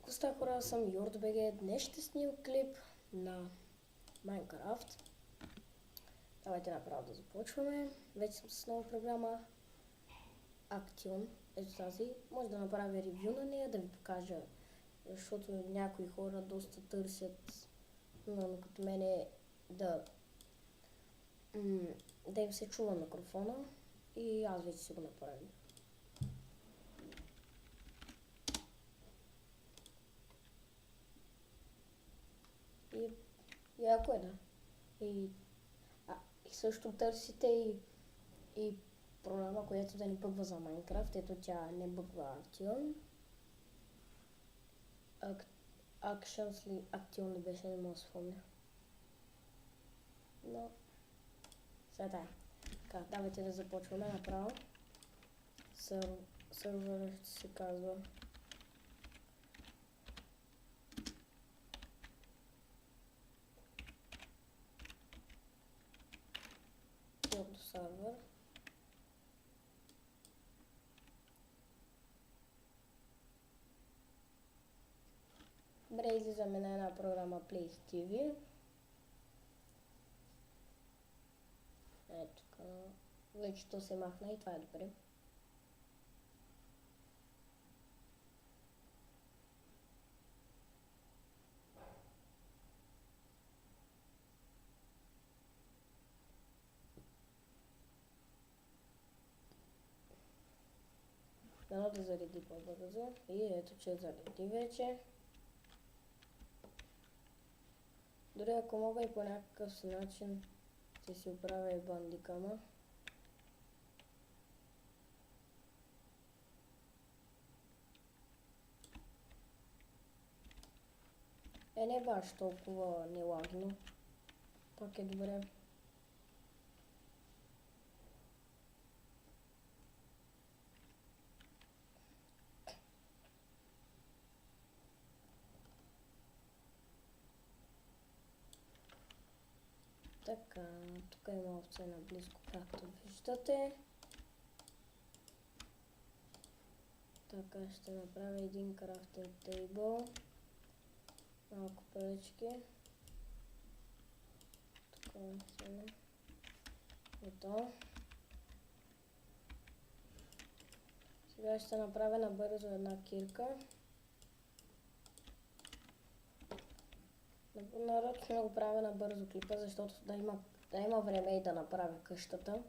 Коста хора, аз съм YordBG. Днес ще снимам клип на Minecraft. Давайте направо да започваме. Вече съм с нова програма Action. Ето тази. Може да направя ревю на нея, да ви покажа, защото някои хора доста търсят, но като мене да им се чува микрофона и аз вече си го направих. И ако е, да. И също търсите и програма, която да ни бъгва за Minecraft. Ето тя не бъгва Action. Actions ли? Action ли беше, не мога да спомня. Но сега е. Така, давайте да започваме направо. Сървърът се казва сервер. Добре, излизаме на една програма Place TV. Ето така. Вече то се махна и това е добре. Дано да зареди по-бързо. И ето, че зареди вече. Дори ако мога и по някакъв начин ще си оправя и бандикама. Не баш толкова нелагно. Пак е добре. Така, тук има овце наблизко, както виждате. Така, ще направя един крафтинг тейбъл. Малко парички. Тук сме. Ето. Сега ще направя набързо една кирка. Нарочно го правя на бързо клипа, защото да има време и да направя къщата.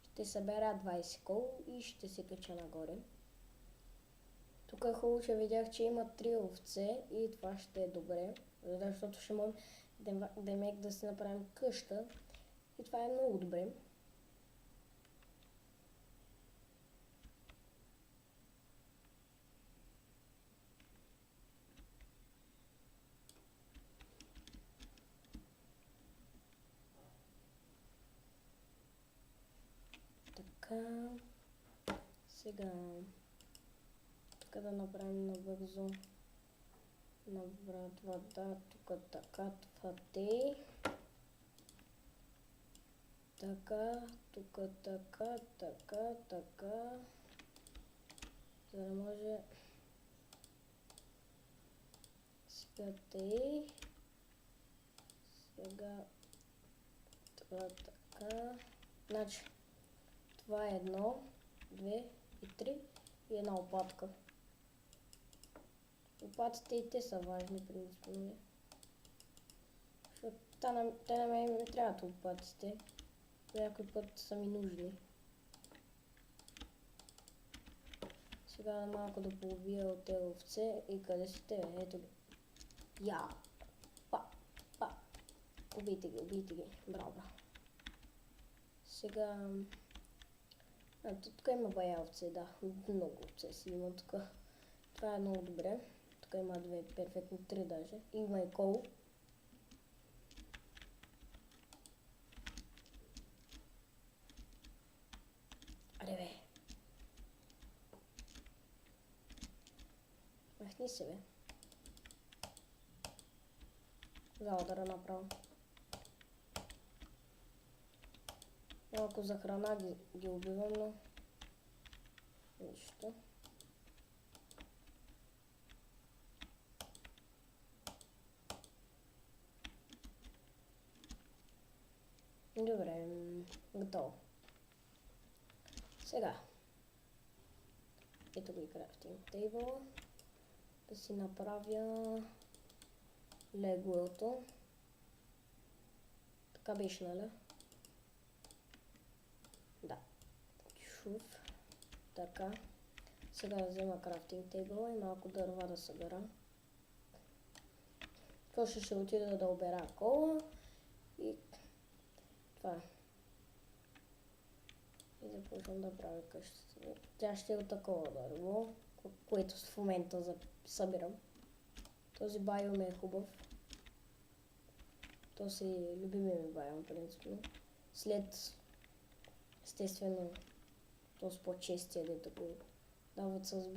Ще събера 20 кол и ще се кача нагоре. Тук е хубаво, че видях, че има 3 овце и това ще е добре, защото ще можем да си направим къща и това е много добре. Така, сега тук да направим набързо. Набрат вода, тук така, това тей. Така, тук така, така. За да може сега тей. Сега това така. Значи, това е 1, 2 и 3 и една опатка. Опатите и те са важни, принципно. Защото те на мен ми трябват опатите. Някой път са ми нужни. Сега малко да поубия от тези овце и къде си те? Ето ги. Я! Па! Убийте ги. Браво. Сега... тук има бая овце, да. Много овце си има тук. Това е много добре. Тук има 2, перфектно 3 даже. Има и кол. Аре бе. Махни се, бе. За удара направо. Малко за храна ги убивам, но... Нищо. Добре, готово. Сега. Ето го и крафтинг тейбъл. Да си направя леглото. Така беше, нали? Да. Шуф. Така. Сега да взема крафтинг тейбъл и малко дърва да събера. После ще отида да обера кола и това. И започвам да правя къщата. Тя ще е от такова дърво, което в момента събирам. Този байом е хубав. То си любимия ми байом, принципно. След, естествено, то с по-честия, дето го дават с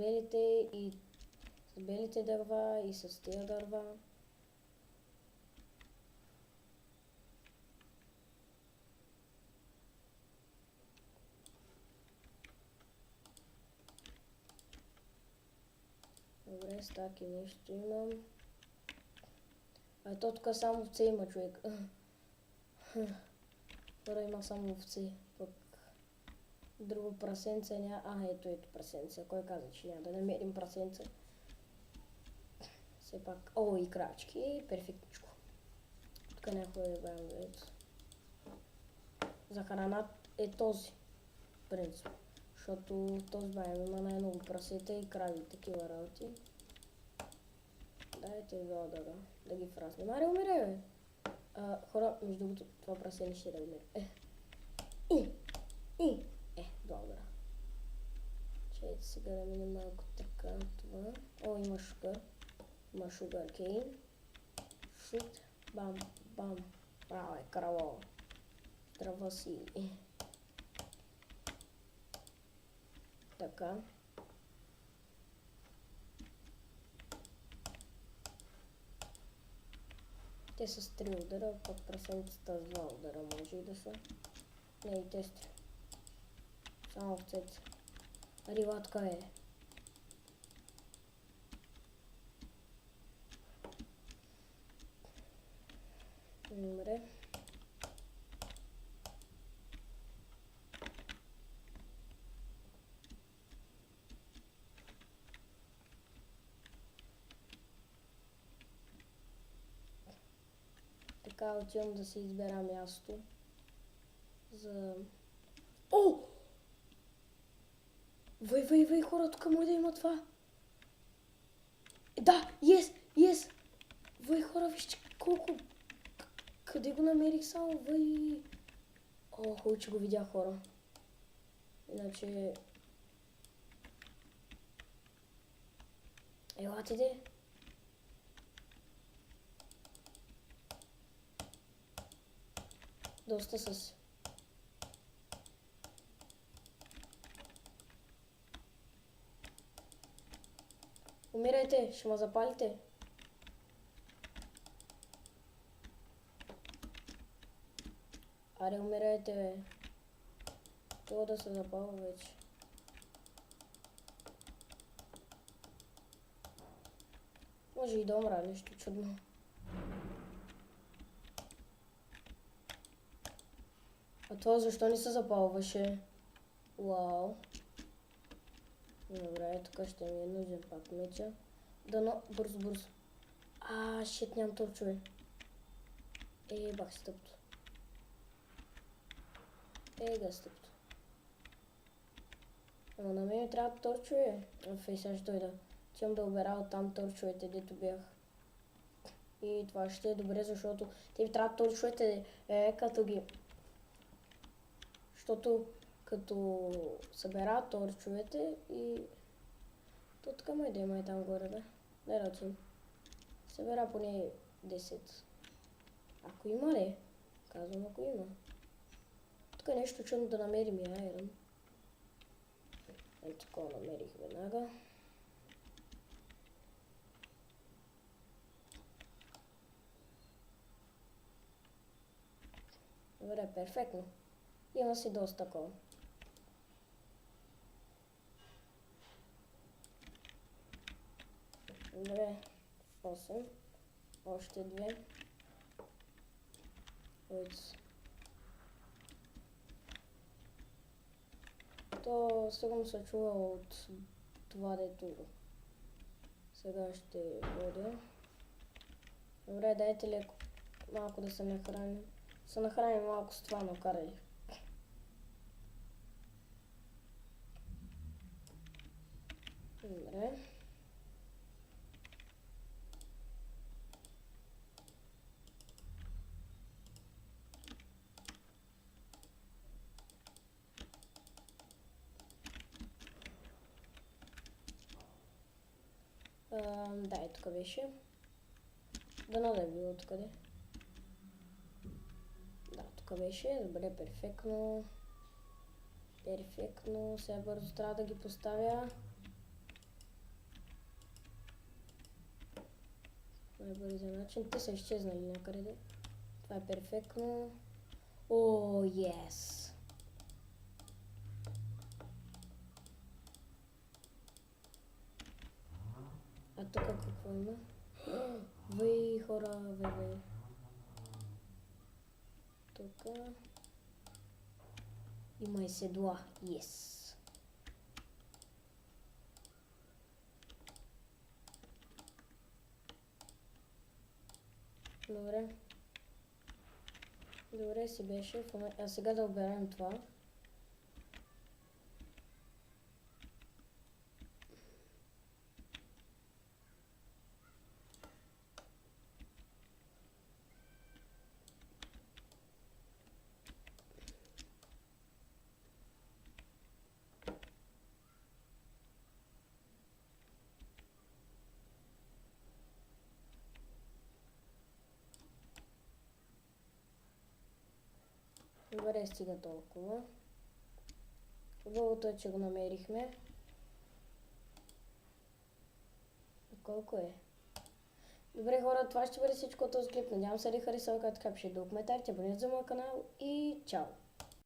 белите дърва и с тия дърва. Добре, стаки нещо имам. А то тук само овце има, човек. Хора, има само овце. Пък друго прасенце няма. Ето прасенце. Кой каза, че няма да намерим прасенце? Все пак. О, и крачки. Перфектничко. Тук някой да бъдем ето. За храна е този принцип. Защото този байм има най-много прасета и крави, такива работи. Дайте да ги фразне. Мари, умирай, бе! Хора, между другото, това прасе не ще да умира. Добре. Чайте сега да минем малко така това. О, има шугър. Има шугър кейн. Шут. Бам, бам. Браво, краво. Здрава си. Така. Те са с 3 удара, пък прасенцата с 2 удара може и да са. Не, и те с 3. Само овцете. Риватка е. Добре. Така отивам да си избера място за... О! Вай, хора, тук може да има това. Да, yes! Вай, хора, вижте колко... Къде го намерих само, вай... О, хубаво, че го видях, хора. Иначе... Елате де. Доста с... Умирайте, ще ме запалите. Аре, умирайте, бе. Това да се запалва вече. Може и да умра, нещо чудно. А това защо не се запалваше? Вау. Добре, тук ще ми е нужен пак меча. Дано, бързо. Шит, нямам торчове. Бах стъпто. Стъпто. Ама на мен ми трябва торчове. Сега ще дойда. Тям да обера оттам торчовете, дето бях. И това ще е добре, защото те ми трябва торчовете, като ги... Защото като събера торчовете и... То така май да има и там горе, да. Дай да отим. Събера поне 10. Ако има ли? Казвам, ако има. Тук е нещо чудно да намерим и айрон. Ето такова намерих веднага. Добре, перфектно. Има си доста кол. Добре, 8. Още 2. То сигурно се чува от това, дето сега ще водя. Добре, дайте леко малко да се нахраним. Се нахраним малко с това, накарай. Добре. Да, и тук беше. Дано да е било откъде. Да, тук беше. Добре, перфектно. Перфектно. Сега бързо трябва да ги поставя. Най-бързия начин. Те са изчезнали някъде. Това е перфектно. О, yes! А тук какво има? Вей, хора, вей. Тук има и седла. Yes! Добре. Добре си беше. А сега да оберем това. Добре, стига толкова. Хубавото е, че го намерихме. Колко е? Добре, хора, това ще бъде всичко от този клип. Надявам се да ви харесва, така пишете до коментарите, абонирайте за моя канал и чао!